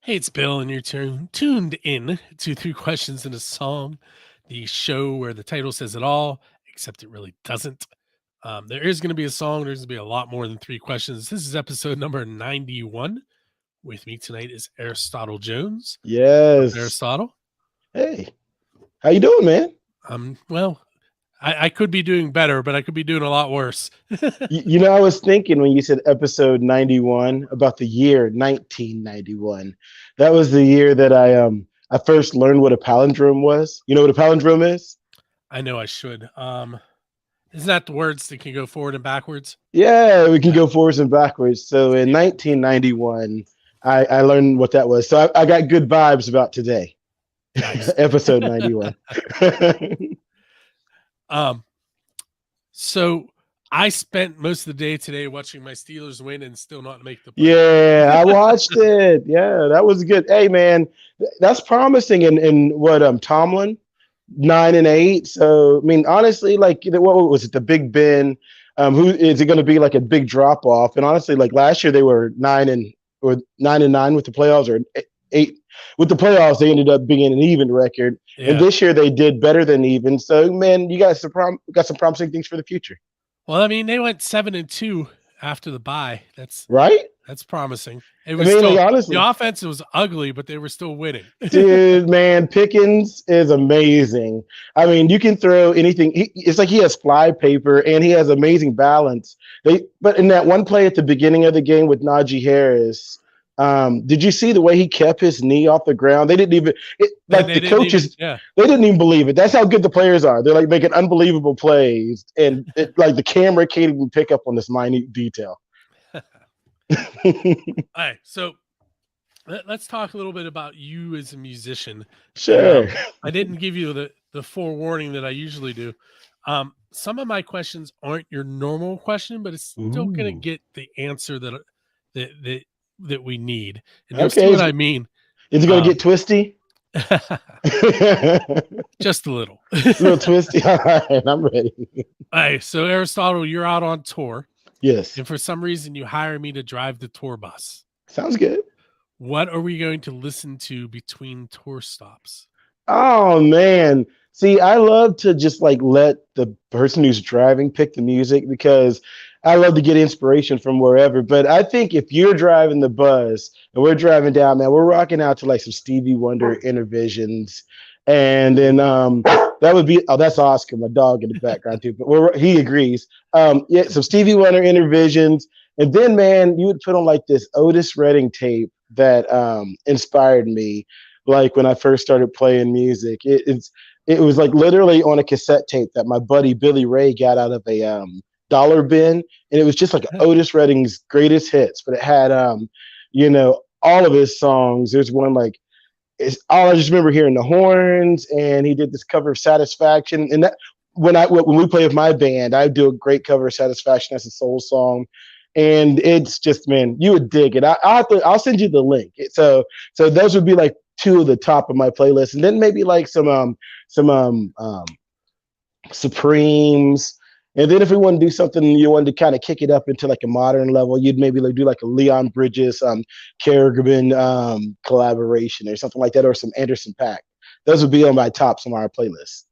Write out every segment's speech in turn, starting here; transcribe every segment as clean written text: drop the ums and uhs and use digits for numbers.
Hey, it's Bill, and you're tuned in to Three Questions and a Song, the show where the title says it all, except it really doesn't. There is going to be a song. There's going to be a lot more than three questions. This is episode number 91. With me tonight is Aristotle Jones. What's up, Yes. Aristotle? Hey, how you doing, man? Well, I could be doing better, but I could be doing a lot worse. I was thinking when you said episode 91 about the year 1991. That was the year that I first learned what a palindrome was. You know what a palindrome is? I know I should. Isn't that the words that can go forward and backwards? Yeah, we can go forwards and backwards. So in 1991, I learned what that was. So I got good vibes about today. Nice. Episode 91. So I spent most of the day today watching my Steelers win and still not make the playoffs. Yeah, I watched it. Yeah, that was good. Hey, man, that's promising. And what Tomlin 9-8. So I mean, honestly, like what was it? The Big Ben. Who is it going to be like a big drop off? And honestly, like last year they were 9-9 with the playoffs, or 8 with the playoffs. They ended up being an even record. Yeah. And this year they did better than even. So man, you guys got some promising things for the future. Well, I mean, they went 7-2 after the bye. That's right. That's promising. It was still, like, honestly, the offense was ugly, but they were still winning. Dude, man, Pickens is amazing. I mean, you can throw anything. It's like he has flypaper and he has amazing balance. But in that one play at the beginning of the game with Najee Harris, did you see the way he kept his knee off the ground? They didn't even the coaches. They didn't even believe it. That's how good the players are. They're like making unbelievable plays, and like the camera can't even pick up on this minute detail. All right, so let's talk a little bit about you as a musician. Sure. I didn't give you the forewarning that I usually do. Some of my questions aren't your normal question, but it's still going to get the answer that we need. And you'll see what I mean. Is it going to get twisty? Just a little. A little twisty. All right, I'm ready. All right, so Aristotle, you're out on tour. Yes. And for some reason, you hire me to drive the tour bus. Sounds good. What are we going to listen to between tour stops? Oh, man. See, I love to just like let the person who's driving pick the music because I love to get inspiration from wherever. But I think if you're driving the bus and we're driving down, man, we're rocking out to like some Stevie Wonder Intervisions. And then that would be, that's Oscar, my dog in the background too, but he agrees. Yeah, some Stevie Wonder Intervisions. And then, man, you would put on like this Otis Redding tape that inspired me, like when I first started playing music. It was like literally on a cassette tape that my buddy Billy Ray got out of a dollar bin, and it was just like Otis Redding's greatest hits, but it had all of his songs. There's one like I just remember hearing the horns, and he did this cover of Satisfaction. And that when we play with my band, I do a great cover of Satisfaction. That's a soul song. And it's just, man, you would dig it. I'll send you the link. So those would be like two of the top of my playlist, and then maybe like some Supremes. And then if we want to do something, you wanted to kind of kick it up into like a modern level, you'd maybe like do like a Leon Bridges, Kerrigan collaboration or something like that, or some Anderson .Paak. Those would be on my tops on our playlist.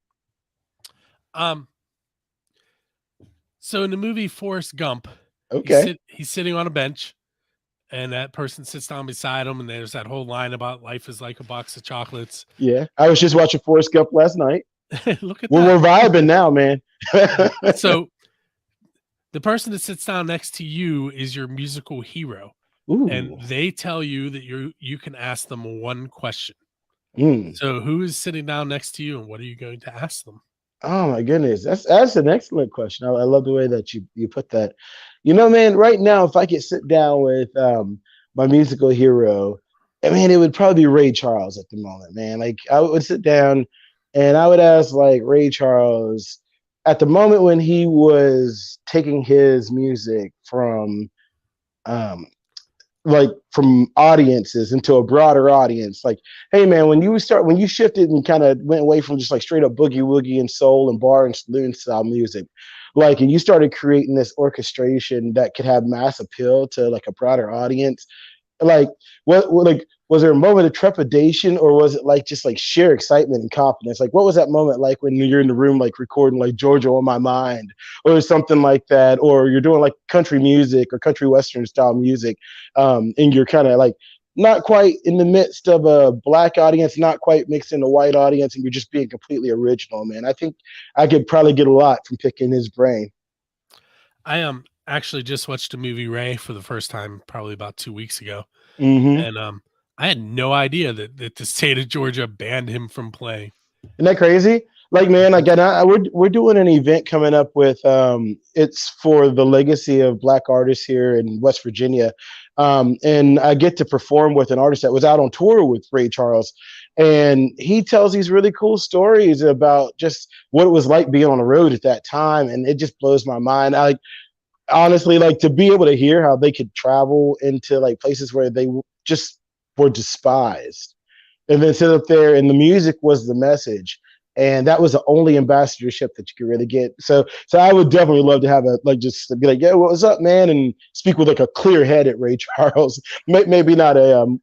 So in the movie Forrest Gump, okay, he's sitting on a bench, and that person sits down beside him, and there's that whole line about life is like a box of chocolates. Yeah, I was just watching Forrest Gump last night. Look at that. We're vibing now, man. So the person that sits down next to you is your musical hero. Ooh. And they tell you that you can ask them one question. So who is sitting down next to you, and what are you going to ask them? Oh my goodness, that's an excellent question. I love the way that you put that. Man, right now, if I could sit down with my musical hero, I mean, it would probably be Ray Charles at the moment, man. Like I would sit down and I would ask like Ray Charles at the moment when he was taking his music from audiences into a broader audience. Like, hey man, when you shifted and kind of went away from just like straight up boogie woogie and soul and bar and saloon style music, like, and you started creating this orchestration that could have mass appeal to like a broader audience. Like, what was there a moment of trepidation, or was it like just like sheer excitement and confidence? Like, what was that moment like when you're in the room, like recording like Georgia on My Mind or something like that, or you're doing like country music or country western style music, and you're kind of like not quite in the midst of a black audience, not quite mixed in a white audience, and you're just being completely original, man. I think I could probably get a lot from picking his brain. I actually just watched a movie Ray for the first time probably about 2 weeks ago, Mm-hmm. and I had no idea that the state of Georgia banned him from playing. Isn't that crazy? Like, man, like, we're doing an event coming up with it's for the legacy of Black artists here in West Virginia, and I get to perform with an artist that was out on tour with Ray Charles, and he tells these really cool stories about just what it was like being on the road at that time, and it just blows my mind. I honestly like to be able to hear how they could travel into like places where they just were despised and then sit up there and the music was the message, and that was the only ambassadorship that you could really get. So I would definitely love to have a like just be like, yeah, what's up, man, and speak with like a clear head at Ray Charles. Maybe not a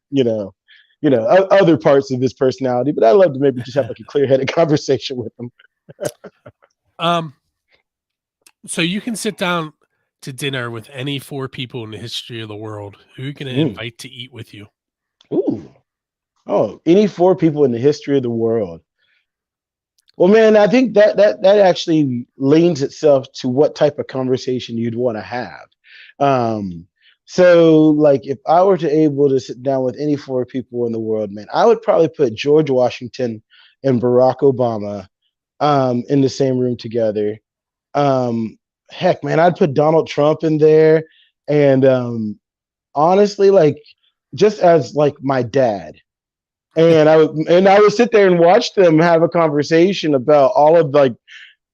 other parts of this personality, but I'd love to maybe just have like a clear headed conversation with him. Um, so you can sit down to dinner with any four people in the history of the world. Who are you going to invite to eat with you? Ooh. Oh, any four people in the history of the world. Well, man, I think that actually leans itself to what type of conversation you'd want to have. Um, so, like, if I were to able to sit down with any four people in the world, man, I would probably put George Washington and Barack Obama in the same room together. Heck, man, I'd put Donald Trump in there, and honestly, like, just as like my dad. And I would sit there and watch them have a conversation about all of like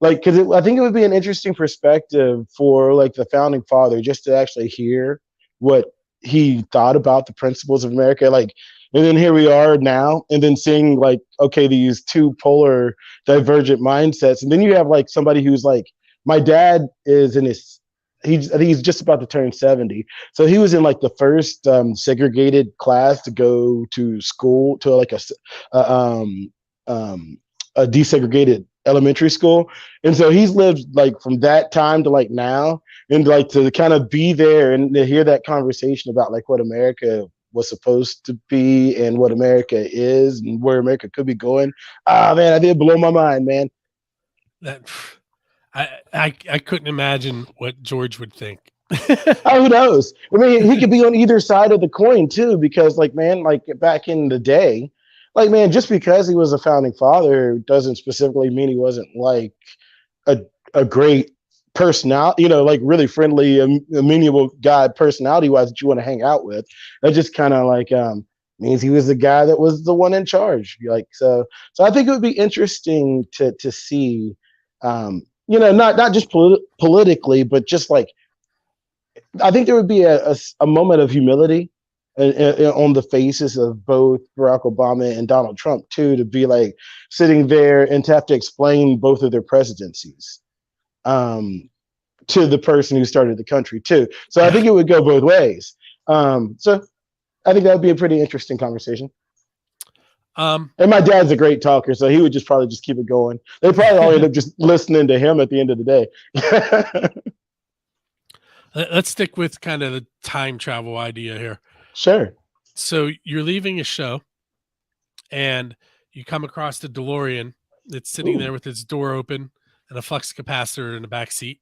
because I think it would be an interesting perspective for like the founding father just to actually hear what he thought about the principles of America. Like, and then here we are now, and then seeing like, okay, these two polar divergent mindsets, and then you have like somebody who's like, my dad is in his I think he's just about to turn 70. So he was in like the first segregated class to go to school to like a desegregated elementary school. And so he's lived like from that time to like now, and like to kind of be there and to hear that conversation about like what America was supposed to be and what America is and where America could be going. Ah, man, I did blow my mind, man. That I couldn't imagine what George would think. Oh, who knows? I mean, he could be on either side of the coin too, because like, man, like back in the day, like, man, just because he was a founding father doesn't specifically mean he wasn't like a a great personality, like really friendly, amenable guy personality wise that you want to hang out with. That just kind of like means he was the guy that was the one in charge. Like so I think it would be interesting to see not just politically, but just like I think there would be a moment of humility on the faces of both Barack Obama and Donald Trump too, to be like sitting there and to have to explain both of their presidencies to the person who started the country too. So I think it would go both ways. So I think that would be a pretty interesting conversation. And my dad's a great talker, so he would just probably just keep it going. They probably all end up just listening to him at the end of the day. Let's stick with kind of the time travel idea here. Sure. So you're leaving a show and you come across the DeLorean that's sitting there with its door open and a flux capacitor in the back seat.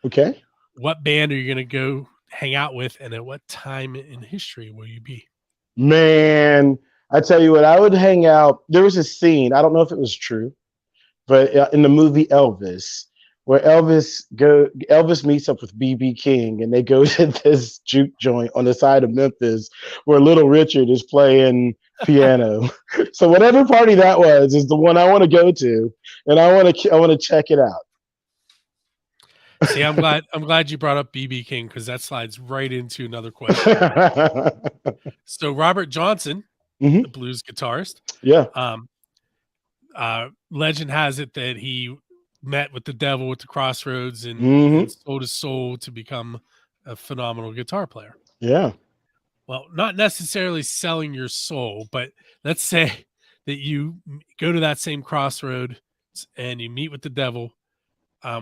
Okay. What band are you going to go hang out with, and at what time in history will you be? Man, I tell you what, I would hang out. There was a scene, I don't know if it was true, but in the movie Elvis, where Elvis meets up with BB King, and they go to this juke joint on the side of Memphis where Little Richard is playing piano. So whatever party that was is the one I want to go to, and I want to check it out. See, I'm glad you brought up BB King, because that slides right into another question. So Robert Johnson, the blues guitarist, legend has it that he met with the devil at the crossroads and sold his soul to become a phenomenal guitar player. Yeah. Well, not necessarily selling your soul, but let's say that you go to that same crossroad and you meet with the devil.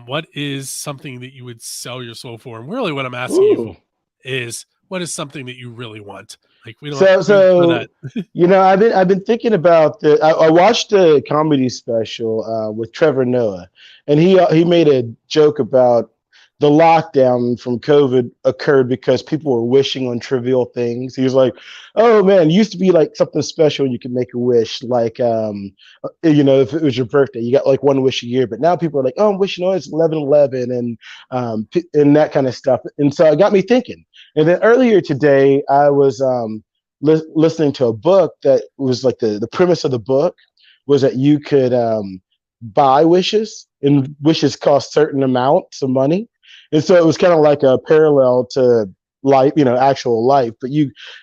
What is something that you would sell your soul for? And really, what I'm asking you for Ooh. is, what is something that you really want? Like So we don't throw that. so I've been thinking about I watched a comedy special with Trevor Noah, and he made a joke about the lockdown from COVID occurred because people were wishing on trivial things. He was like, "Oh man, it used to be like something special. You could make a wish, like if it was your birthday, you got like one wish a year. But now people are like, oh, I'm wishing on it's 11/11 and that kind of stuff. And so it got me thinking. And then earlier today, I was listening to a book that was like the premise of the book was that you could buy wishes, and wishes cost certain amounts of money. And so it was kind of like a parallel to life, actual life. But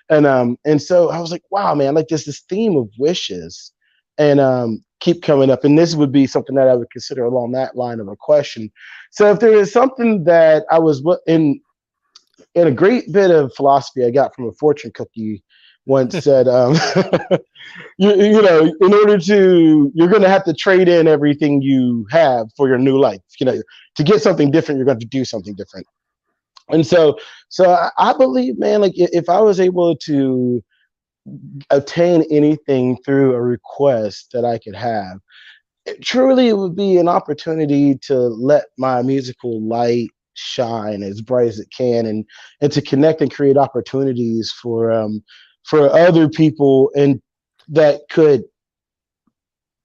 and so I was like, wow, man, like this theme of wishes and keep coming up. And this would be something that I would consider along that line of a question. So if there is something that I was in a great bit of philosophy I got from a fortune cookie once said, in order you're going to have to trade in everything you have for your new life. To get something different, you're going to do something different. And so I believe, man, like if I was able to obtain anything through a request that I could have, truly it would be an opportunity to let my musical light shine as bright as it can, and to connect and create opportunities for other people, and that could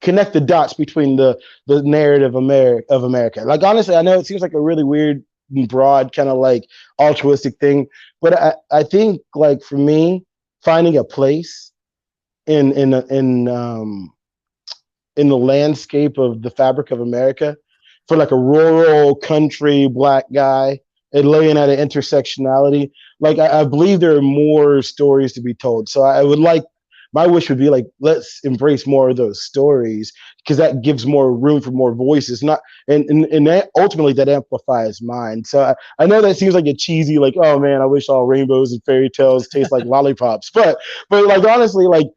connect the dots between the narrative of America. Like honestly, I know it seems like a really weird, broad kind of like altruistic thing, but I think like for me, finding a place in in in um in the landscape of the fabric of America for like a rural country black guy and laying at an intersectionality. Like I believe there are more stories to be told. So I would like my wish would be like let's embrace more of those stories because that gives more room for more voices. Not and that ultimately that amplifies mine. So I know that seems like a cheesy like oh man I wish all rainbows and fairy tales taste like lollipops, but like honestly like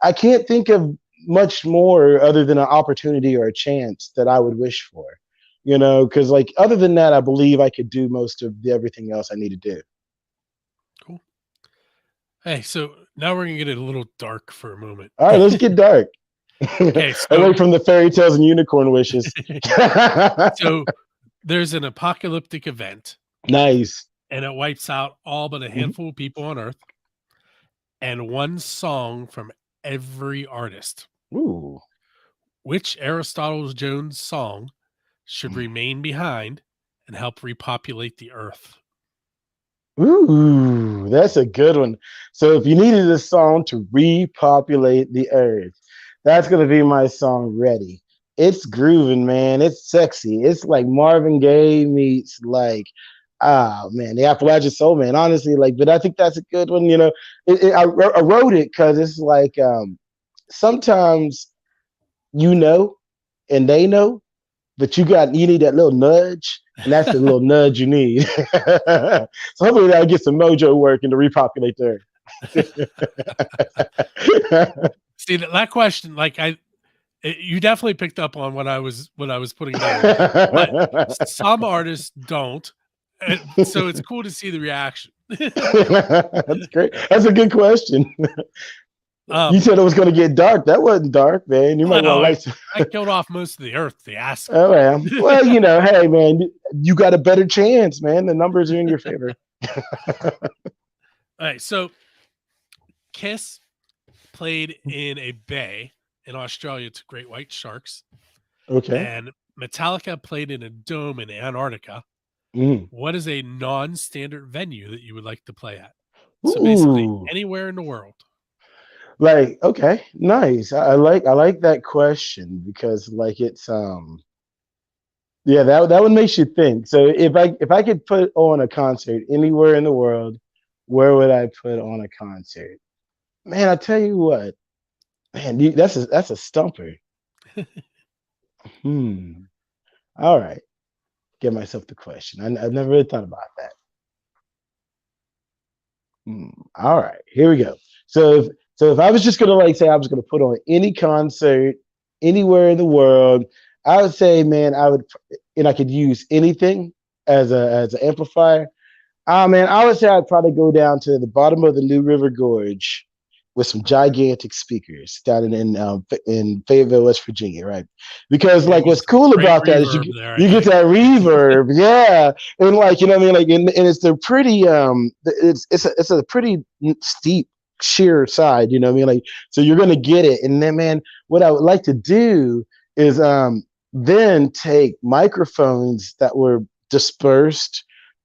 I can't think of much more other than an opportunity or a chance that I would wish for, because like other than that, I believe I could do most of everything else I need to do. Cool. Hey, so now we're gonna get a little dark for a moment. All right, let's get dark. Okay, Away from the fairy tales and unicorn wishes. so there's an apocalyptic event, Nice. and it wipes out all but a Mhm. handful of people on Earth, and one song from every artist. Ooh. Which Aristotle Jones song should remain behind and help repopulate the Earth? Ooh, that's a good one. So if you needed a song to repopulate the earth, that's gonna be my song Ready. It's grooving, man. It's sexy. It's like Marvin Gaye meets like man, the Appalachian Soul Man. Honestly, like, but I think that's a good one. I wrote it because it's like sometimes you know and they know, but you need that little nudge, and that's the little nudge you need. So hopefully that'll get some mojo working to repopulate the earth. See that question, like you definitely picked up on what I was putting down, but some artists don't, and so it's cool to see the reaction. That's great. That's a good question. You um, said it was going to get dark. That wasn't dark, man. You might I want to know light. I killed off most of the Earth. The ask Oh, part. well, hey, man, you got a better chance, man. The numbers are in your favor. All right, so Kiss played in a bay in Australia to great white sharks, Okay. and Metallica played in a dome in Antarctica. Mm. What is a non-standard venue that you would like to play at? So basically, Ooh. anywhere in the world. Like, okay, nice. I like that question because like it's yeah, that one makes you think. So if I could put on a concert anywhere in the world, where would I put on a concert? Man, I tell you what, man, that's a stumper. Hmm. All right, give myself the question. I've never really thought about that. All right, here we go. So if I was just gonna like say I was gonna put on any concert anywhere in the world, I would say, man, I would, and I could use anything as an amplifier. Ah, man, I would say I'd probably go down to the bottom of the New River Gorge with some gigantic speakers down in Fayetteville, West Virginia, right? Because Yeah, you like get what's some cool great about that is reverb there, I you get think. that reverb, yeah, and like you know what I mean, like and it's a pretty it's a pretty steep sheer side, you know what I mean, like so you're gonna get it, and then man, what I would like to do is then take microphones that were dispersed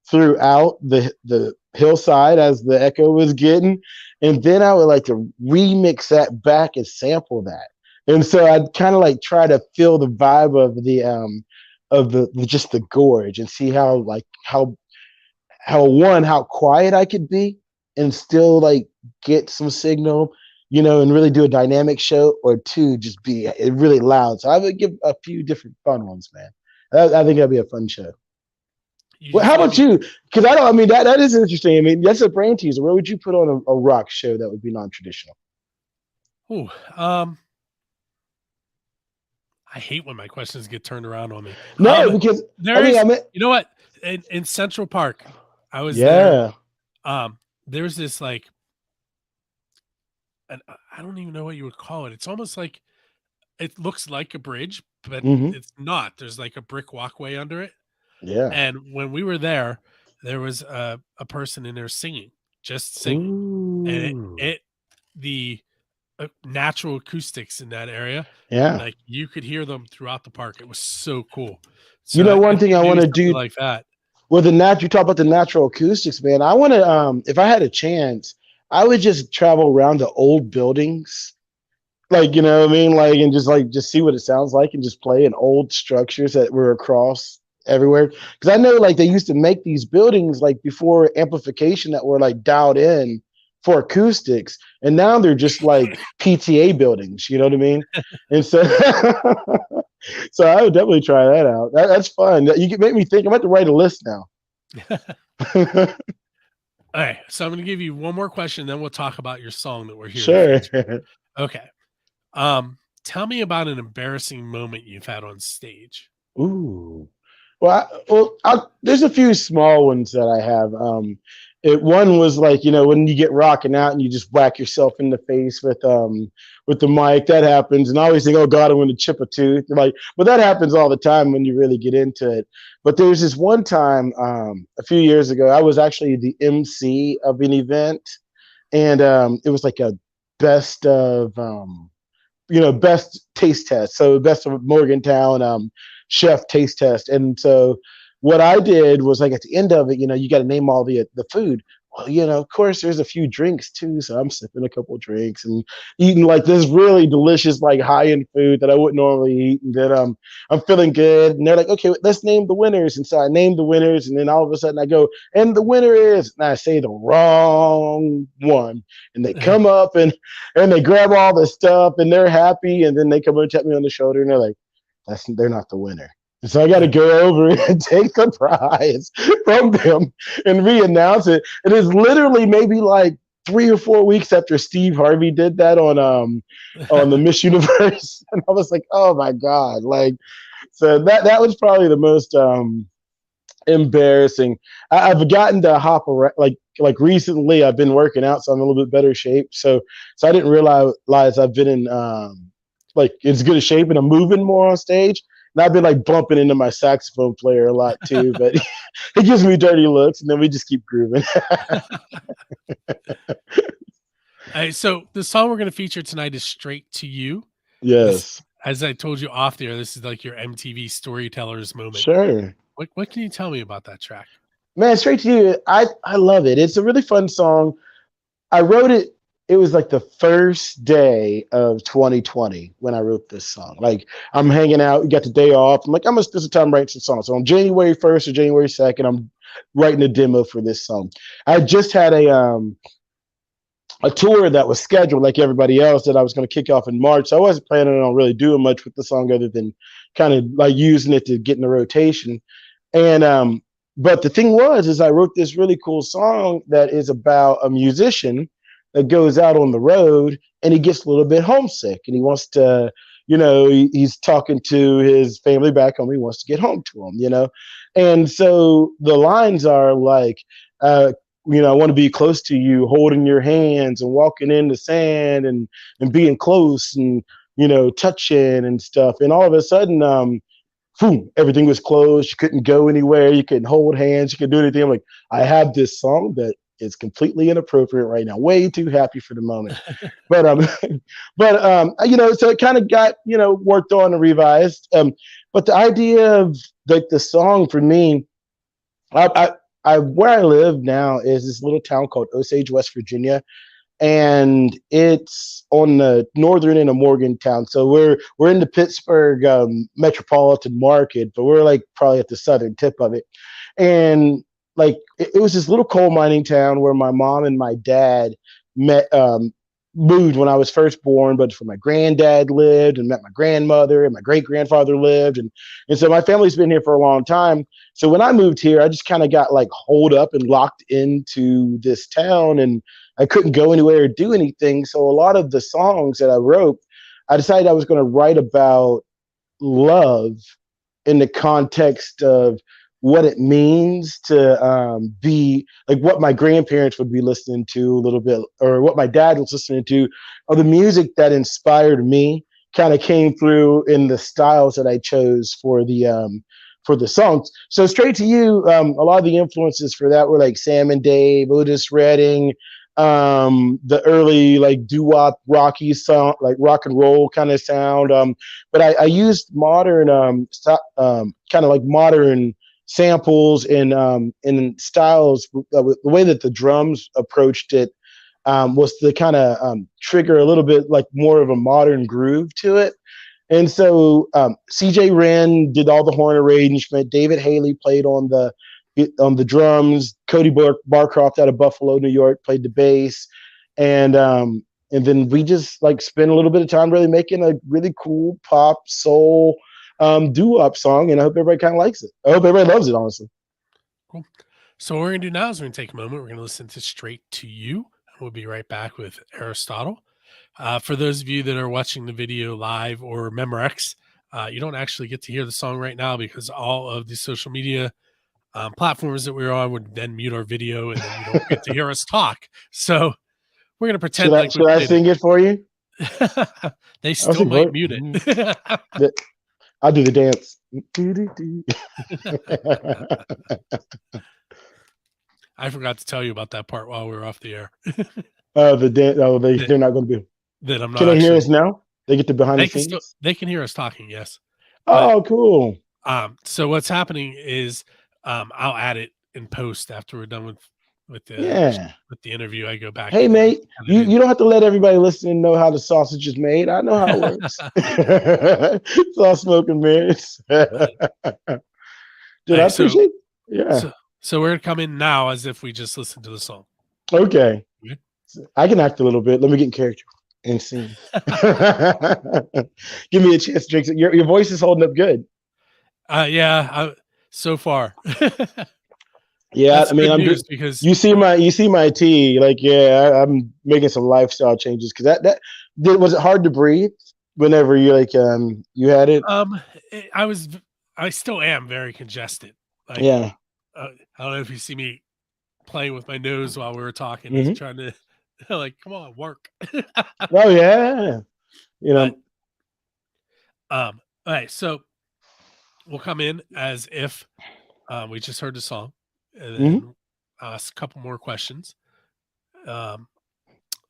throughout the hillside as the echo was getting, and then I would like to remix that back and sample that. And so I'd kind of like try to feel the vibe of the just the gorge and see how like how one how quiet I could be and still like get some signal, you know, and really do a dynamic show, or two just be really loud. So I would give a few different fun ones, man. I think that'd be a fun show. You Well, just how gave about me you? Because I don't. I mean, that is interesting. I mean, that's a brain teaser. Where would you put on a rock show that would be non-traditional? ooh, I hate when my questions get turned around on me. No, because I mean, There's I mean, you know what? In Central Park, I was there. yeah. There's this like an I don't even know what you would call it. It's almost like it looks like a bridge, but Hmm. it's not. There's like a brick walkway under it. Yeah. And when we were there was a person in there singing, just singing. And Ooh. the natural acoustics in that area, Yeah. like you could hear them throughout the park. It was so cool. You So know, I one think thing I want maybe to something do. like that. Well, you talk about the natural acoustics, man. I want to, if I had a chance, I would just travel around the old buildings, like you know what I mean, like and just see what it sounds like and just play in old structures that were across everywhere. Because I know like they used to make these buildings like before amplification that were like dialed in for acoustics, and now they're just like PTA buildings. You know what I mean? And so, so I would definitely try that out. That's fun. You can make me think. I'm about to write a list now. All right, so I'm going to give you one more question, then we'll talk about your song that we're here to Sure. feature. Okay. Tell me about an embarrassing moment you've had on stage. Ooh. There's a few small ones that I have. One was like, you know, when you get rocking out and you just whack yourself in the face with the mic. That happens, and I always think, oh God, I'm going to chip a tooth. Like, but that happens all the time when you really get into it. But there's this one time a few years ago, I was actually the MC of an event, and it was like a best of best taste test. So best of Morgantown chef taste test. And so what I did was like at the end of it, you know, you got to name all the food. Well, you know, of course, there's a few drinks too. So I'm sipping a couple of drinks and eating like this really delicious, like high end food that I wouldn't normally eat. And then I'm feeling good. And they're like, okay, let's name the winners. And so I named the winners. And then all of a sudden I go, and the winner is, and I say the wrong one. And they come up and they grab all the stuff and they're happy. And then they come and tap me on the shoulder and they're like, they're not the winner. And so I got to go over and take the prize from them and re-announce it. It is literally maybe like 3 or 4 weeks after Steve Harvey did that on the Miss Universe, and I was like, oh my god, like so that was probably the most embarrassing. I've gotten to hop around like recently. I've been working out, so I'm in a little bit better shape. So I didn't realize I've been in like as good a shape, and I'm moving more on stage. And I've been like bumping into my saxophone player a lot too, but he gives me dirty looks, and then we just keep grooving. So the song we're going to feature tonight is "Straight to You." This, Yes, as I told you off there, this is like your MTV storytellers moment. sure. What can you tell me about that track? Man, straight to you. I love it. It's a really fun song. I wrote it. It was like the first day of 2020 when I wrote this song. Like I'm hanging out, you got the day off. I'm like, I'm gonna spend some time writing some songs. So on January 1st or January 2nd, I'm writing a demo for this song. I just had a tour that was scheduled like everybody else that I was going to kick off in March. So I wasn't planning on really doing much with the song other than kind of like using it to get in the rotation. And But the thing was, is I wrote this really cool song that is about a musician that goes out on the road and he gets a little bit homesick and he wants to, he's talking to his family back home. He wants to get home to them, And so the lines are like, I want to be close to you, holding your hands and walking in the sand and being close and, touching and stuff. And all of a sudden, boom, everything was closed. You couldn't go anywhere. You couldn't hold hands. You couldn't do anything. I'm like, I have this song that is completely inappropriate right now. Way too happy for the moment. But so it kind of got, worked on and revised. But the idea of like the song for me, where I live now is this little town called Osage, West Virginia, and it's on the northern end of Morgantown. So we're in the Pittsburgh metropolitan market, but we're like probably at the southern tip of it. And like it was this little coal mining town where my mom and my dad met, moved when I was first born, but for my granddad lived and met my grandmother and my great grandfather lived. And so my family's been here for a long time. So when I moved here, I just kind of got like holed up and locked into this town and I couldn't go anywhere or do anything. So a lot of the songs that I wrote, I decided I was going to write about love in the context of what it means to be like what my grandparents would be listening to a little bit, or what my dad was listening to, or the music that inspired me kind of came through in the styles that I chose for the songs. So Straight to You, a lot of the influences for that were like Sam and Dave, Otis Redding, the early like doo-wop rocky sound, like rock and roll kind of sound. But I used modern kind of like modern samples and styles. The way that the drums approached it was to kind of trigger a little bit like more of a modern groove to it. And so CJ Wren did all the horn arrangement. David Haley played on the drums. Cody Barcroft out of Buffalo, New York, played the bass. And then we just like spent a little bit of time really making a really cool pop soul doo-wop song, and I hope everybody kind of likes it. I hope everybody loves it, honestly. Cool. So what we're going to do now is we're going to take a moment. We're going to listen to Straight to You. We'll be right back with Aristotle. For those of you that are watching the video live or Memorex, you don't actually get to hear the song right now because all of the social media platforms that we're on would then mute our video and then you don't get to hear us talk. So we're going to pretend should I sing it for you? They still might mute it. I'll do the dance. I forgot to tell you about that part while we were off the air. The dance. Oh, they're not going to be. That I'm not. Can they hear us now? They get the behind the scenes. They can hear us talking. Yes. Oh, cool. So what's happening is, I'll add it in post after we're done with the interview. I go back. Hey, mate, you don't have to let everybody listening know how the sausage is made. I know how it works. It's all smoke and mirrors. Dude, I appreciate it. Yeah. So we're going to come in now as if we just listened to the song. Okay. I can act a little bit. Let me get in character and sing. Give me a chance to drink. Your voice is holding up good. So far. Yeah, that's, I mean, I'm just because you see my tea. Like, yeah, I'm making some lifestyle changes because that was it hard to breathe whenever you you had it. I still am very congested. Like, yeah. I don't know if you see me playing with my nose while we were talking, just trying to like, come on, work. Oh yeah, all right, so we'll come in as if we just heard the song, and then ask a couple more questions, and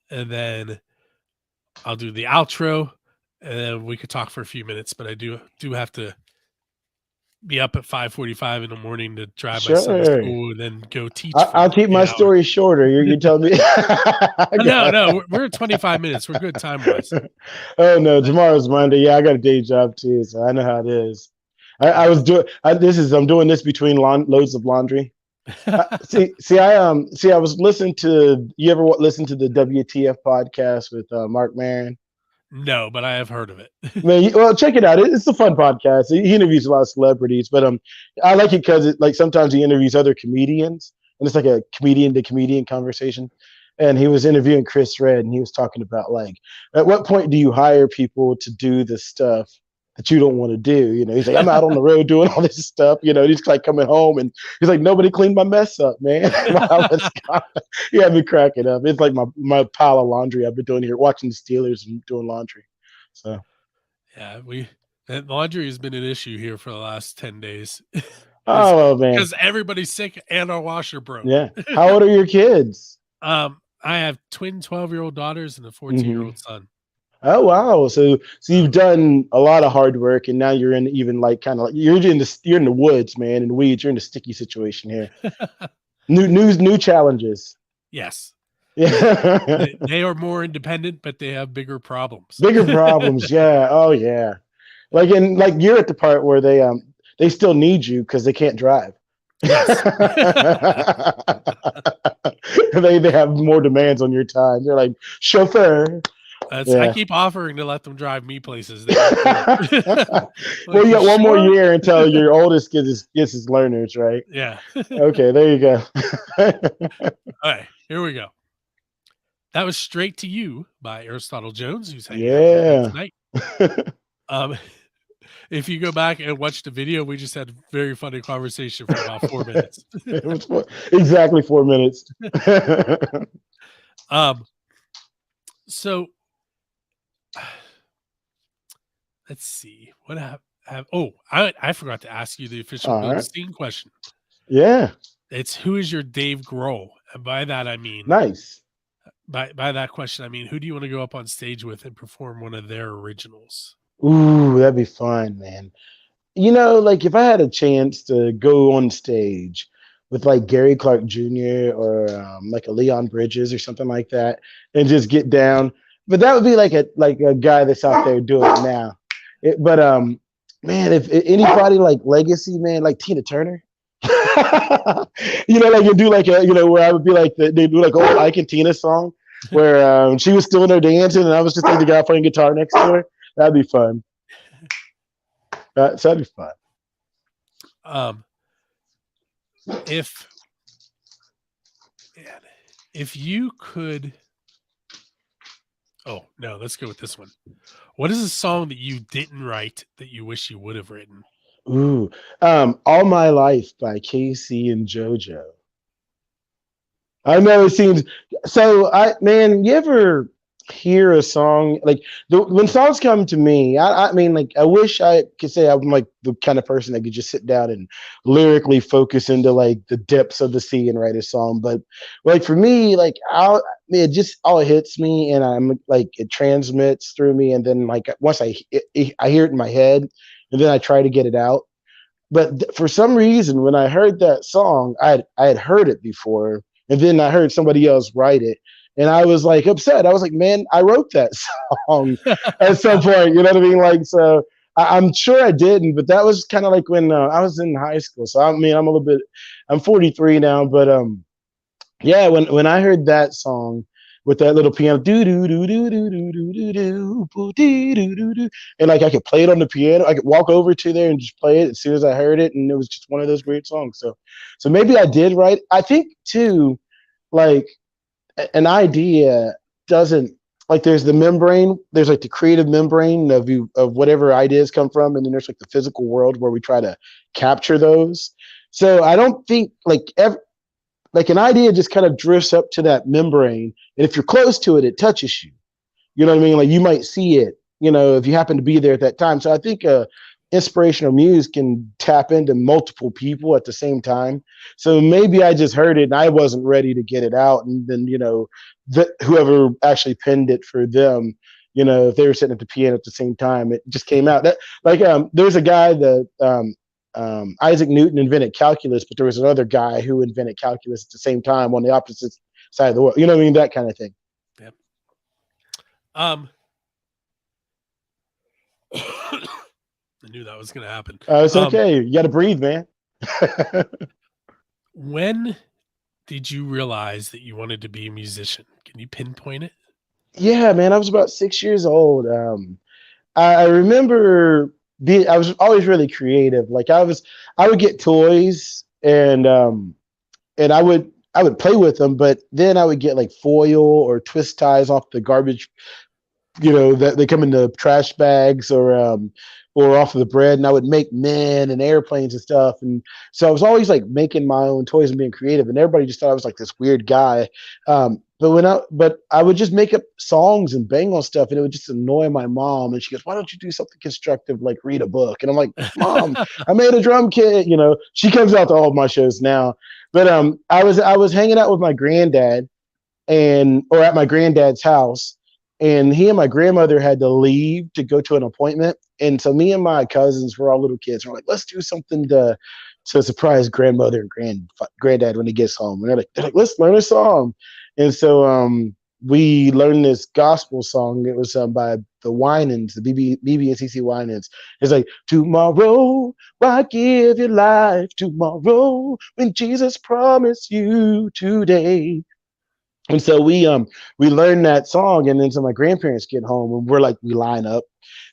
then I'll do the outro, and then we could talk for a few minutes. But I do have to be up at 5:45 in the morning to drive my son to school and then go teach. I'll keep my story shorter. You're telling me? No, we're at 25 minutes. We're good time wise. Oh no, tomorrow's Monday. Yeah, I got a day job too, so I know how it is. I'm doing this between loads of laundry. I was listening to. You ever listen to the WTF podcast with Mark Maron? No, but I have heard of it. Man, well, check it out. It's a fun podcast. He interviews a lot of celebrities, but I like it because like sometimes he interviews other comedians, and it's like a comedian to comedian conversation. And he was interviewing Chris Red, and he was talking about like, at what point do you hire people to do the stuff that you don't want to do? You know, he's like, I'm out on the road doing all this stuff. You know, he's like coming home, and he's like, nobody cleaned my mess up, man. While I was gone. Yeah, I've been cracking up. It's like my pile of laundry I've been doing here, watching the Steelers and doing laundry. So. Yeah, that laundry has been an issue here for the last 10 days. Oh man, Because everybody's sick and our washer broke. yeah. How old are your kids? I have twin 12-year-old daughters and a 14-year-old Mm-hmm. son. Oh wow, so you've done a lot of hard work, and now you're in even like kind of like you're in the woods, man, in the weeds. You're in a sticky situation here. New challenges. Yes. Yeah, They are more independent, but they have bigger problems. bigger problems. Yeah. Oh yeah. Like you're at the part where they still need you because they can't drive. Yes. They have more demands on your time. They're like chauffeur. Yeah. I keep offering to let them drive me places. Well, you got one more year until your oldest gets his learners, right? Yeah. Okay, there you go. All right, here we go. That was Straight to You by Aristotle Jones, who's hanging out with me tonight. If you go back and watch the video, we just had a very funny conversation for about 4 minutes. It was exactly 4 minutes. So let's see. What I forgot to ask you the official Scene question. Yeah. It's who is your Dave Grohl? And by that I mean nice. By that question, I mean who do you want to go up on stage with and perform one of their originals? Ooh, that'd be fun, man. You know, like if I had a chance to go on stage with like Gary Clark Jr. or like a Leon Bridges or something like that, and just get down. But that would be like a guy that's out there doing it now. But man, if anybody like legacy, man, like Tina Turner. You know, like you do like a, you know, where I would be like they do like old Ike and Tina song where she was still in there dancing and I was just like the guy playing guitar next to her. That'd be fun. So that'd be fun. If you could, oh no, let's go with this one. What is a song that you didn't write that you wish you would have written? Ooh, All My Life by Casey and JoJo. I know it seems so. Man, you ever hear a song like when songs come to me? I mean, like I wish I could say I'm like the kind of person that could just sit down and lyrically focus into like the depths of the sea and write a song. But like for me, like it just all hits me and I'm like it transmits through me, and then like once I hear it in my head, and then I try to get it out. But for some reason, when I heard that song, I had heard it before, and then I heard somebody else write it, and I was like upset. I was like, man, I wrote that song at some point. You know what I mean? Like, so I'm sure I didn't, but that was kind of like when I was in high school. So I mean, I'm 43 now, but yeah, when I heard that song with that little piano, do do do do do do do do do do do do, and like I could play it on the piano, I could walk over to there and just play it as soon as I heard it, and it was just one of those great songs. So maybe I did write. I think too, like an idea doesn't like there's the membrane, there's like the creative membrane of whatever ideas come from, and then there's like the physical world where we try to capture those. So I don't think like an idea just kind of drifts up to that membrane, and if you're close to it, it touches you. You know what I mean? Like you might see it, you know, if you happen to be there at that time. So I think inspirational muse can tap into multiple people at the same time. So maybe I just heard it and I wasn't ready to get it out, and then you know, whoever actually penned it for them, you know, if they were sitting at the piano at the same time, it just came out. That like there's a guy that Isaac Newton invented calculus, but there was another guy who invented calculus at the same time on the opposite side of the world. You know what I mean? That kind of thing. Yep. I knew that was going to happen. It's okay. You got to breathe, man. When did you realize that you wanted to be a musician? Can you pinpoint it? Yeah, man, I was about 6 years old. I remember I was always really creative. Like I would get toys and I would play with them, but then I would get like foil or twist ties off the garbage, that they come in the trash bags or off of the bread, and I would make men and airplanes and stuff. And so I was always like making my own toys and being creative, and everybody just thought I was like this weird guy. But I would just make up songs and bang on stuff, and it would just annoy my mom. And she goes, "Why don't you do something constructive like read a book?" And I'm like, "Mom, I made a drum kit." She comes out to all of my shows now. But I was hanging out with my granddad or at my granddad's house, and he and my grandmother had to leave to go to an appointment. And so me and my cousins were all little kids. We're like, let's do something to surprise grandmother and granddad when he gets home. And they're like, let's learn a song. And so we learned this gospel song. It was by the Winans, the BB and CC Winans. It's like, tomorrow, why give your life tomorrow when Jesus promised you today? And so we learned that song, and then so my grandparents get home, and we line up,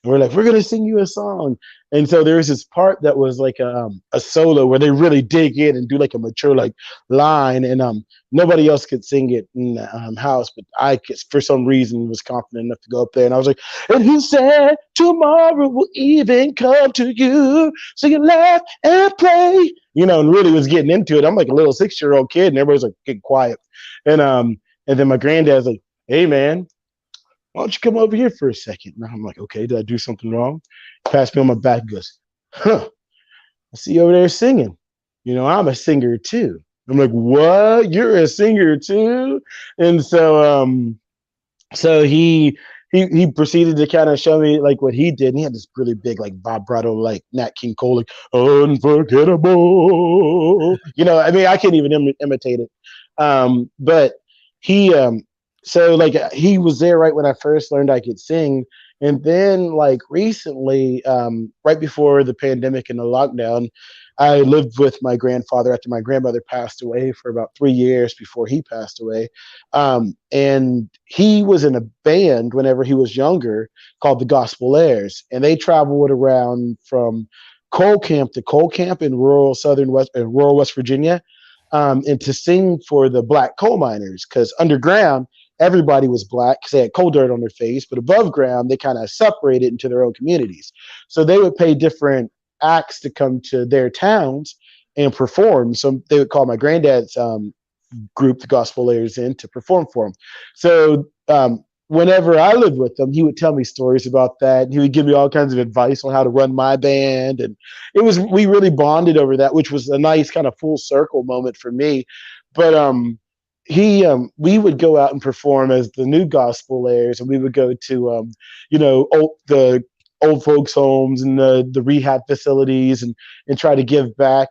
and we're like, we're gonna sing you a song. And so there's this part that was like a solo where they really dig in and do like a mature like line, and nobody else could sing it in the house, but I for some reason was confident enough to go up there, and I was like, and he said tomorrow will even come to you, so you laugh and play, and really was getting into it. I'm like a little 6-year-old kid, and everybody's like getting quiet. And then my granddad's like, hey man, why don't you come over here for a second? And I'm like, okay, did I do something wrong? Pass me on my back and goes, huh, I see you over there singing. I'm a singer too. I'm like, what? You're a singer too? And so he proceeded to kind of show me like what he did. And he had this really big like vibrato like Nat King Cole, like unforgettable. I mean, I can't even imitate it. But he so like he was there right when I first learned I could sing. And then like recently, right before the pandemic and the lockdown, I lived with my grandfather after my grandmother passed away for about 3 years before he passed away. And he was in a band whenever he was younger called the Gospel Airs, and they traveled around from coal camp to coal camp in rural West Virginia, and to sing for the black coal miners, because underground everybody was black because they had coal dirt on their face, but above ground they kind of separated into their own communities. So they would pay different acts to come to their towns and perform. So they would call my granddad's group, the Gospel Layers, in to perform for him. So whenever I lived with him, he would tell me stories about that. And he would give me all kinds of advice on how to run my band. And we really bonded over that, which was a nice kind of full circle moment for me. But we would go out and perform as the new Gospel Layers, and we would go to the old folks homes and the rehab facilities, and try to give back.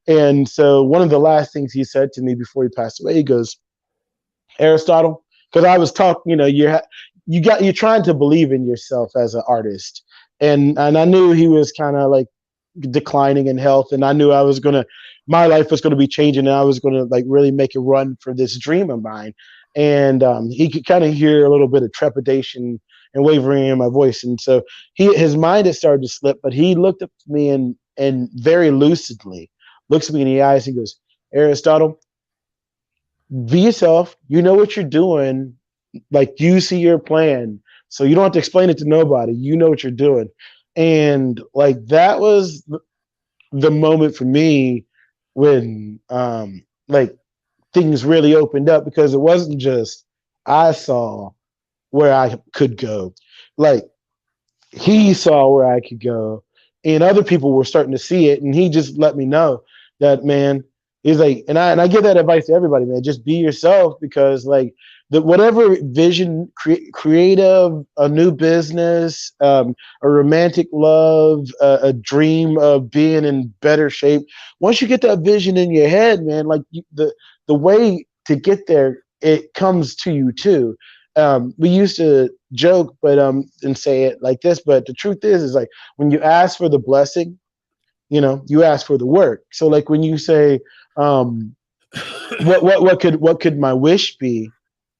And so one of the last things he said to me before he passed away, he goes, Aristotle, because I was talking, you're trying to believe in yourself as an artist. And I knew he was kind of like declining in health, and I knew my life was going to be changing, and I was going to like really make a run for this dream of mine. And he could kind of hear a little bit of trepidation and wavering in my voice. And so his mind had started to slip, but he looked up to me and very lucidly looks me in the eyes and goes, Aristotle, be yourself. You know what you're doing. Like, you see your plan. So you don't have to explain it to nobody. You know what you're doing. And like, that was the moment for me when like things really opened up, because it wasn't just I saw where I could go. Like, he saw where I could go, and other people were starting to see it. And he just let me know that, man, he's like, and I give that advice to everybody, man, just be yourself, because like whatever vision, creative, a new business, a romantic love, a dream of being in better shape. Once you get that vision in your head, man, like the way to get there, it comes to you too. We used to joke, but and say it like this, but the truth is like, when you ask for the blessing, you ask for the work. So like, when you say, what could my wish be?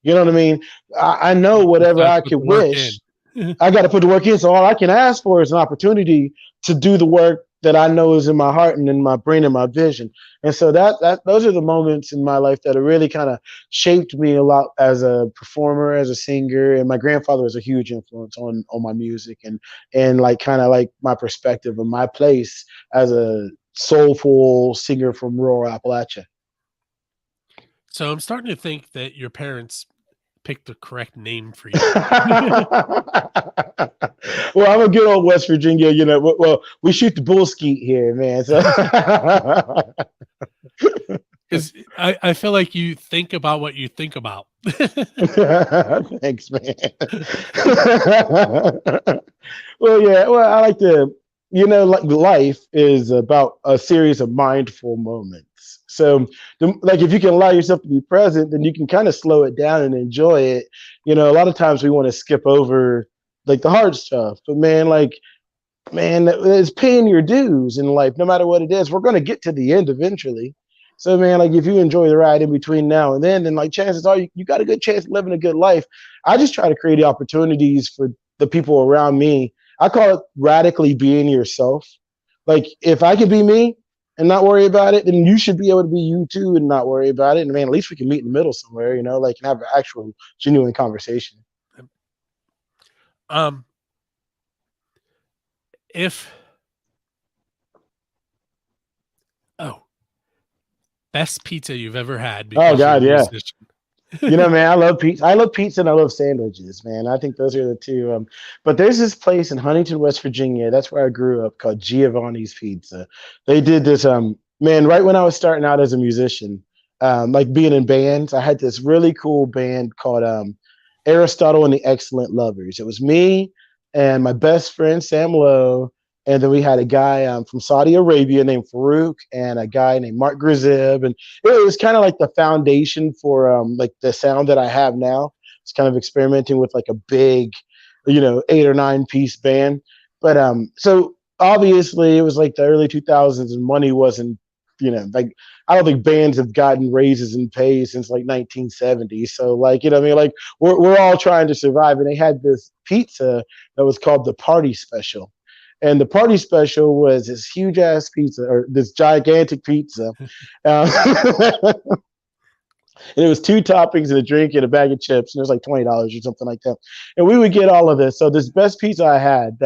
You know what I mean? I know You just whatever gotta I put could the work wish, in. I got to put the work in. So all I can ask for is an opportunity to do the work that I know is in my heart and in my brain and my vision. And so that those are the moments in my life that have really kind of shaped me a lot as a performer, as a singer. And my grandfather was a huge influence on my music and like kind of like my perspective of my place as a soulful singer from rural Appalachia. So I'm starting to think that your parents picked the correct name for you. Well, I'm a good old West Virginia, you know. Well, we shoot the bull skeet here, man. So 'Cause I feel like you think about what you think about. thanks, man. Well, yeah. Well, I like to, like life is about a series of mindful moments. So, like, if you can allow yourself to be present, then you can kind of slow it down and enjoy it. A lot of times we want to skip over like the hard stuff, but man, it's paying your dues in life, no matter what it is. We're going to get to the end eventually. So, man, like if you enjoy the ride in between now and then like chances are you got a good chance of living a good life. I just try to create the opportunities for the people around me. I call it radically being yourself. Like if I can be me and not worry about it, then you should be able to be you too and not worry about it. And man, at least we can meet in the middle somewhere, like and have an actual genuine conversation. Um, if oh, best pizza you've ever had Oh because you're a God, yeah. musician. Man, I love pizza. I love pizza and I love sandwiches, man. I think those are the two. But there's this place in Huntington, West Virginia. That's where I grew up called Giovanni's Pizza. They did this, man, right when I was starting out as a musician, like being in bands. I had this really cool band called Aristotle and the Excellent Lovers. It was me and my best friend Sam Lowe, and then we had a guy from Saudi Arabia named Farouk, and a guy named Mark Grizib, and it was kind of like the foundation for like the sound that I have now. It's kind of experimenting with like a big, 8 or 9 piece band. But so obviously it was like the early 2000s, and money wasn't, like I don't think bands have gotten raises in pay since like 1970. So like, I mean, like we're all trying to survive. And they had this pizza that was called the Party Special. And the Party Special was this huge ass pizza or this gigantic pizza. Uh, and it was 2 toppings and a drink and a bag of chips, and it was like $20 or something like that. And we would get all of this. So this best pizza I had,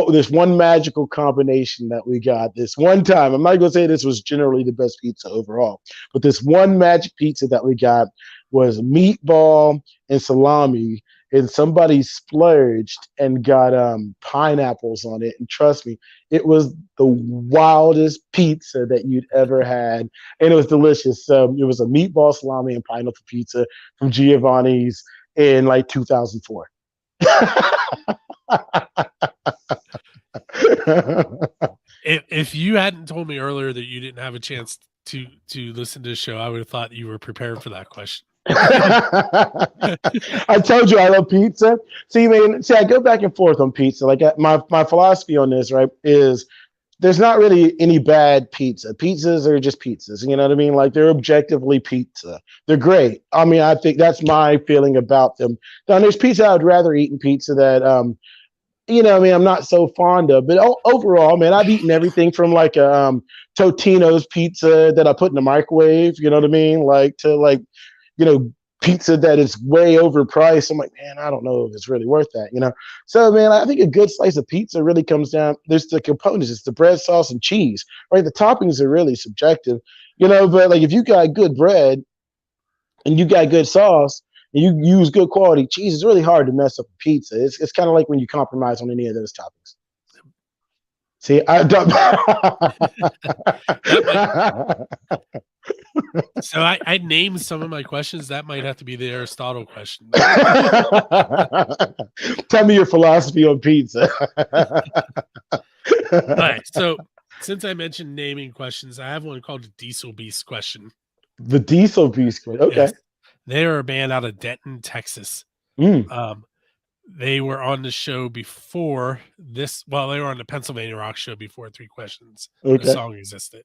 this one magical combination that we got this one time. I'm not going to say this was generally the best pizza overall, but this one magic pizza that we got was meatball and salami, and somebody splurged and got pineapples on it. And trust me, it was the wildest pizza that you'd ever had, and it was delicious. It was a meatball, salami, and pineapple pizza from Giovanni's in like 2004. If you hadn't told me earlier that you didn't have a chance to listen to the show, I would have thought you were prepared for that question. I told you I love pizza. See, man, I go back and forth on pizza. Like my philosophy on this, right, is there's not really any bad pizza. Pizzas are just pizzas. You know what I mean? Like they're objectively pizza. They're great. I mean, I think that's my feeling about them. Now, there's pizza I'd rather eat, and pizza that I mean, I'm not so fond of. But overall, man, I've eaten everything from like a Totino's pizza that I put in the microwave. You know what I mean? Like to like, pizza that is way overpriced. I'm like, man, I don't know if it's really worth that. So, man, I think a good slice of pizza really comes down. There's the components. It's the bread, sauce, and cheese, right? The toppings are really subjective, but like if you got good bread and you got good sauce and you use good quality cheese, it's really hard to mess up a pizza. It's kind of like when you compromise on any of those toppings. See, I don't. So I named some of my questions. That might have to be the Aristotle question. Tell me your philosophy on pizza. All right. So since I mentioned naming questions, I have one called the Diesel Beast question. The Diesel Beast. Okay. Yes. They are a band out of Denton, Texas. Mm. They were on the show before this. Well, they were on the Pennsylvania Rock show before Three Questions. Okay. The song existed.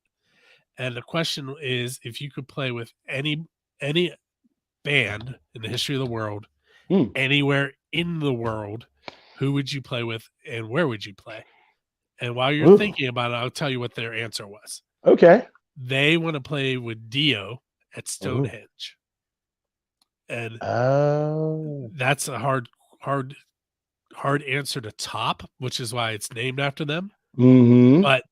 And the question is, if you could play with any band in the history of the world, Hmm. anywhere in the world, who would you play with and where would you play? And while you're Ooh. thinking about it, I'll tell you what their answer was. Okay. They want to play with Dio at Ooh. Stonehenge. And Oh. that's a hard answer to top, which is why it's named after them. Mm-hmm. But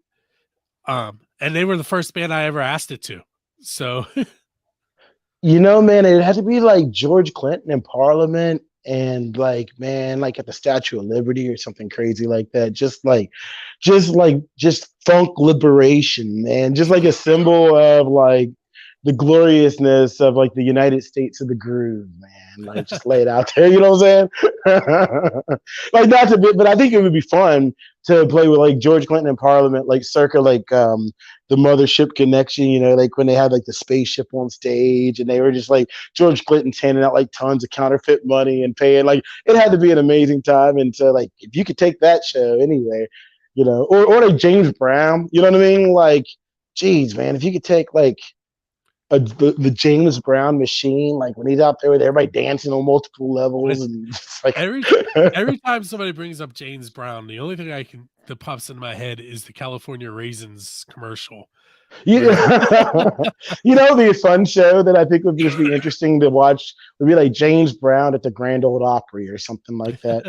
and they were the first band I ever asked it to. So You know, man, it had to be like George Clinton in Parliament and like, man, like at the Statue of Liberty or something crazy like that. Just funk liberation, man. Just like a symbol of like the gloriousness of like the United States of the groove, man. Like just lay it out there, you know what I'm saying? Like not to be, but I think it would be fun to play with like George Clinton in Parliament, like circa like the Mothership Connection, you know, like when they had like the spaceship on stage and they were just like George Clinton's handing out like tons of counterfeit money and paying, like it had to be an amazing time. And so like if you could take that show anyway, you know, or like James Brown, you know what I mean? Like, geez, man, if you could take like the James Brown machine, like when he's out there with everybody dancing on multiple levels and just like every time somebody brings up James Brown, the only thing that pops in my head is the California Raisins commercial. yeah. You know, the fun show that I think would just be interesting to watch would be like James Brown at the Grand Ole Opry or something like that.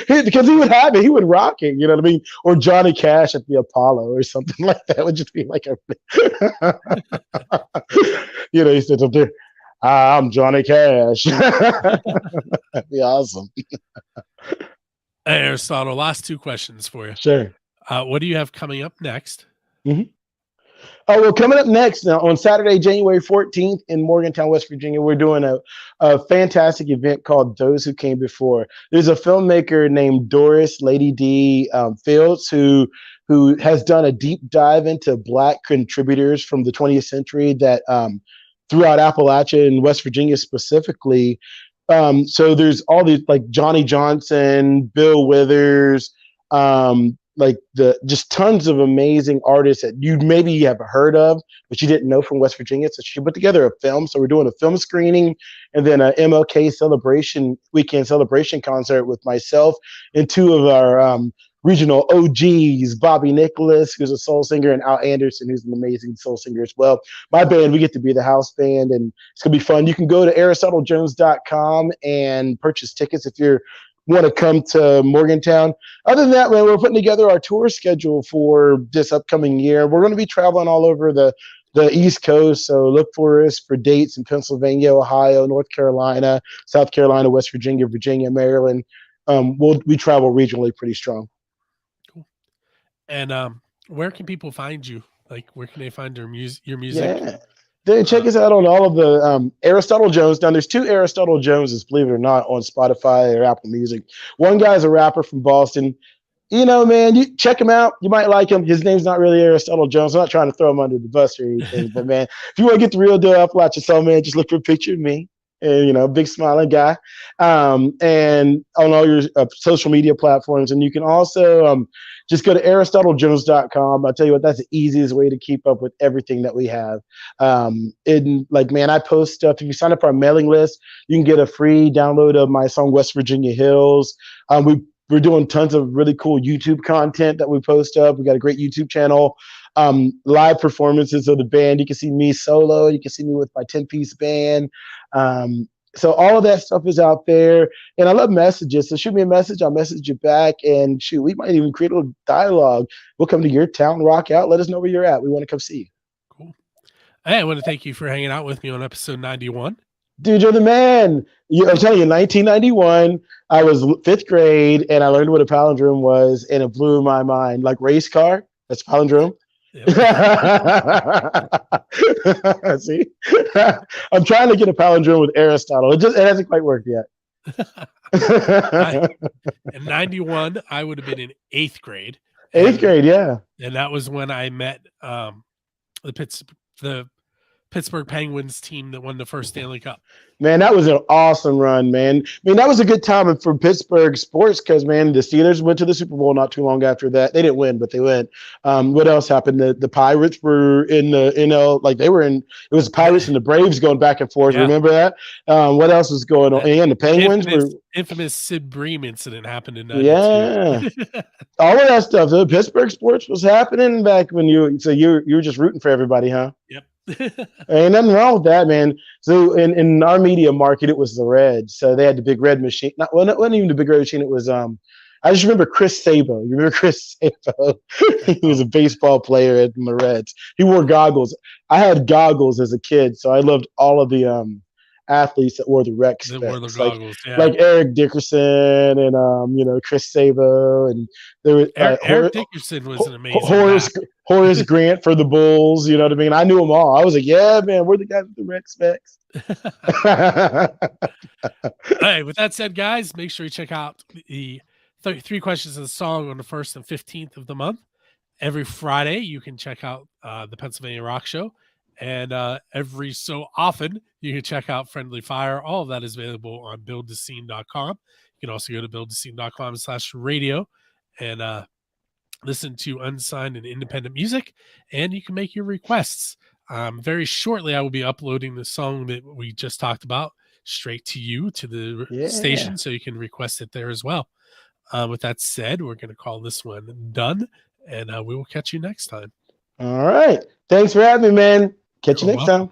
Because he would have it, he would rock it, you know what I mean? Or Johnny Cash at the Apollo or something like that. It would just be like a you know, he said something. I'm Johnny Cash. That'd be awesome. Hey, Aristotle, last two questions for you. Sure. What do you have coming up next? Mm-hmm. Oh, well, coming up next now on Saturday, January 14th in Morgantown, West Virginia, we're doing a fantastic event called Those Who Came Before. There's a filmmaker named Doris Lady D Fields who has done a deep dive into Black contributors from the 20th century that throughout Appalachia and West Virginia specifically. So there's all these like Johnny Johnson, Bill Withers, like just tons of amazing artists that you maybe have heard of, but you didn't know from West Virginia. So she put together a film. So we're doing a film screening and then a MLK weekend celebration concert with myself and two of our regional OGs, Bobby Nicholas, who's a soul singer, and Al Anderson, who's an amazing soul singer as well. My band, we get to be the house band, and it's going to be fun. You can go to AristotleJones.com and purchase tickets if you're want to come to Morgantown. Other than that, man, we're putting together our tour schedule for this upcoming year. We're going to be traveling all over the East Coast, so look for us for dates in Pennsylvania, Ohio, North Carolina, South Carolina, West Virginia, Virginia, Maryland. We travel regionally pretty strong. Cool. And where can people find you? Like, where can they find your music? Yeah. Check us out on all of the Aristotle Jones. Now, there's two Aristotle Joneses, believe it or not, on Spotify or Apple Music. One guy's a rapper from Boston. You know, man, you check him out. You might like him. His name's not really Aristotle Jones. I'm not trying to throw him under the bus or anything. But, man, if you want to get the real deal Appalachian Soul Man, just look for a picture of me. And, you know, big smiling guy. And on all your social media platforms. And you can also just go to AristotleJones.com. I'll tell you what, that's the easiest way to keep up with everything that we have. And like, man, I post stuff. If you sign up for our mailing list, you can get a free download of my song West Virginia Hills. We're doing tons of really cool YouTube content that we post up. We got a great YouTube channel. Live performances of the band. You can see me solo. You can see me with my 10-piece band. So all of that stuff is out there. And I love messages. So shoot me a message. I'll message you back. And shoot, we might even create a little dialogue. We'll come to your town, rock out. Let us know where you're at. We want to come see you. Cool. Hey, I want to thank you for hanging out with me on episode 91. Dude, you're the man. I'm telling you, in 1991, I was 5th grade, and I learned what a palindrome was, and it blew my mind. Like race car, that's palindrome. Yep. See, I'm trying to get a palindrome with Aristotle. It hasn't quite worked yet. In 91, I would have been in 8th grade. 8th grade, yeah. And that was when I met the Pittsburgh Penguins team that won the first Stanley Cup. Man, that was an awesome run, man. I mean, that was a good time for Pittsburgh sports because, man, the Steelers went to the Super Bowl not too long after that. They didn't win, but they went. What else happened? The Pirates were in the NL, like they were in. It was the Pirates and the Braves going back and forth. Yeah. Remember that? What else was going on? And the Penguins were. Infamous Sid Bream incident happened in 92. Yeah. All of that stuff. The Pittsburgh sports was happening back when you were just rooting for everybody, huh? Yep. Ain't nothing wrong with that, man. So in our media market, it was the Reds. So they had the big red machine. It wasn't even the big red machine. It was I just remember Chris Sabo. You remember Chris Sabo? He was a baseball player at the Reds. He wore goggles. I had goggles as a kid, so I loved all of the athletes that wore the rec specs, like Eric Dickerson and Chris Sabo, and there was Eric Dickerson was an amazing Horace Grant for the Bulls. You know what I mean? I knew them all. I was like, yeah, man, we're the guys with the rec specs. All right. With that said, guys, make sure you check out the 3 questions of the song on the 1st and 15th of the month. Every Friday, you can check out the Pennsylvania Rock Show. And every so often, you can check out Friendly Fire. All of that is available on buildthescene.com. You can also go to buildthescene.com/radio and listen to unsigned and independent music. And you can make your requests. Very shortly, I will be uploading the song that we just talked about straight to you, to the station, so you can request it there as well. With that said, we're going to call this one done, and we will catch you next time. All right. Thanks for having me, man. Catch you next time.